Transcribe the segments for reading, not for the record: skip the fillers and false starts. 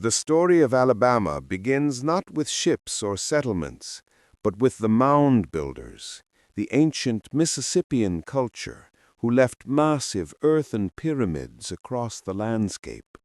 The story of Alabama begins not with ships or settlements, but with the Mound Builders, the ancient Mississippian culture who left massive earthen pyramids across the landscape.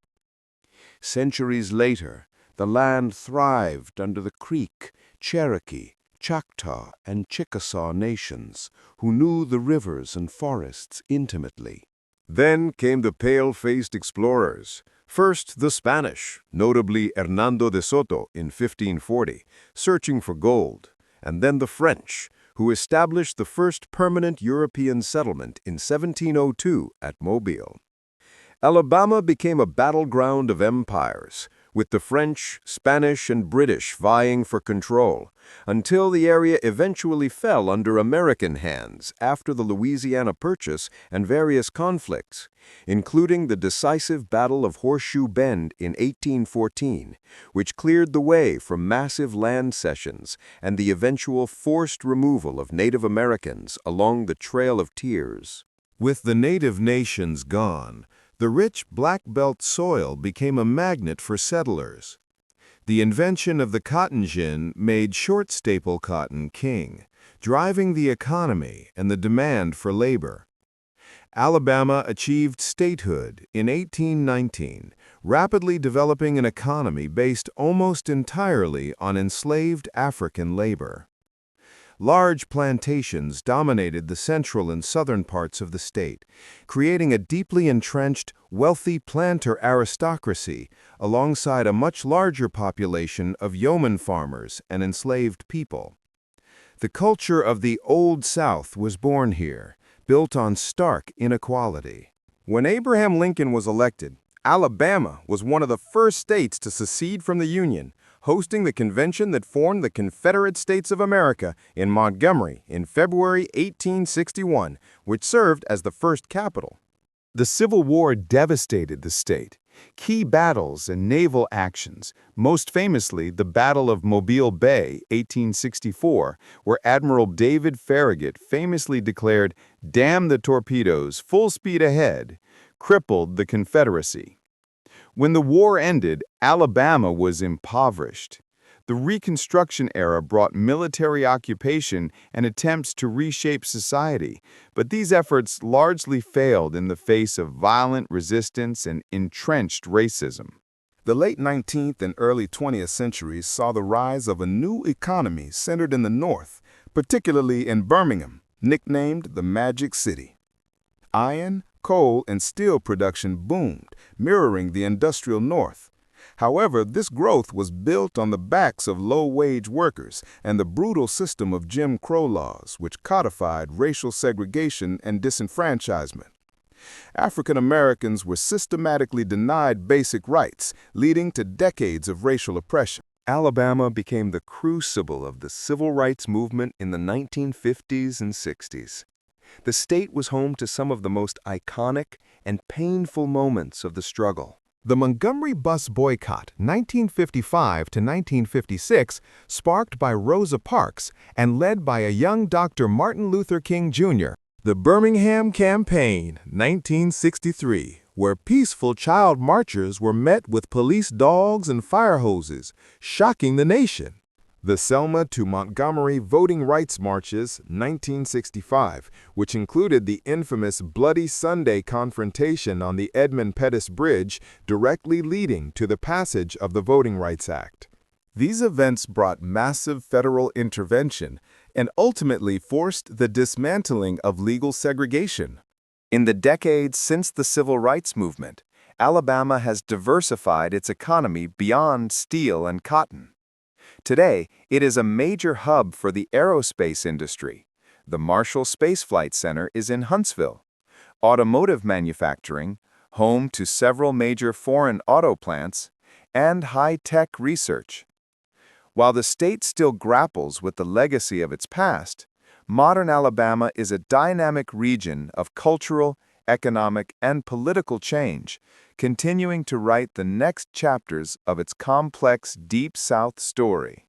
Centuries later, the land thrived under the Creek, Cherokee, Choctaw, and Chickasaw nations, who knew the rivers and forests intimately. Then came the pale-faced explorers. First, the Spanish, notably Hernando de Soto in 1540, searching for gold, and then the French, who established the first permanent European settlement in 1702 at Mobile. Alabama became a battleground of empires, with the French, Spanish, and British vying for control, until the area eventually fell under American hands after the Louisiana Purchase and various conflicts, including the decisive Battle of Horseshoe Bend in 1814, which cleared the way for massive land cessions and the eventual forced removal of Native Americans along the Trail of Tears. With the native nations gone, the rich Black Belt soil became a magnet for settlers. The invention of the cotton gin made short staple cotton king, driving the economy and the demand for labor. Alabama achieved statehood in 1819, rapidly developing an economy based almost entirely on enslaved African labor. Large plantations dominated the central and southern parts of the state, creating a deeply entrenched, wealthy planter aristocracy alongside a much larger population of yeoman farmers and enslaved people. The culture of the Old South was born here, built on stark inequality. When Abraham Lincoln was elected, Alabama was one of the first states to secede from the Union, hosting the convention that formed the Confederate States of America in Montgomery in February 1861, which served as the first capital. The Civil War devastated the state. Key battles and naval actions, most famously the Battle of Mobile Bay, 1864, where Admiral David Farragut famously declared, "Damn the torpedoes, full speed ahead," crippled the Confederacy. When the war ended, Alabama was impoverished. The Reconstruction era brought military occupation and attempts to reshape society, but these efforts largely failed in the face of violent resistance and entrenched racism. The late 19th and early 20th centuries saw the rise of a new economy centered in the North, particularly in Birmingham, nicknamed the Magic City. Iron, coal, and steel production boomed, mirroring the industrial North. However, this growth was built on the backs of low-wage workers and the brutal system of Jim Crow laws, which codified racial segregation and disenfranchisement. African Americans were systematically denied basic rights, leading to decades of racial oppression. Alabama became the crucible of the civil rights movement in the 1950s and 60s. The state was home to some of the most iconic and painful moments of the struggle. The Montgomery bus boycott, 1955 to 1956, sparked by Rosa Parks and led by a young Dr. Martin Luther King Jr. The Birmingham Campaign, 1963, where peaceful child marchers were met with police dogs and fire hoses, shocking the nation. The Selma to Montgomery Voting Rights Marches, 1965, which included the infamous Bloody Sunday confrontation on the Edmund Pettus Bridge, directly leading to the passage of the Voting Rights Act. These events brought massive federal intervention and ultimately forced the dismantling of legal segregation. In the decades since the Civil Rights Movement, Alabama has diversified its economy beyond steel and cotton. Today, it is a major hub for the aerospace industry. The Marshall Space Flight Center is in Huntsville. Automotive manufacturing, home to several major foreign auto plants, and high-tech research. While the state still grapples with the legacy of its past, modern Alabama is a dynamic region of cultural, economic, and political change, continuing to write the next chapters of its complex Deep South story.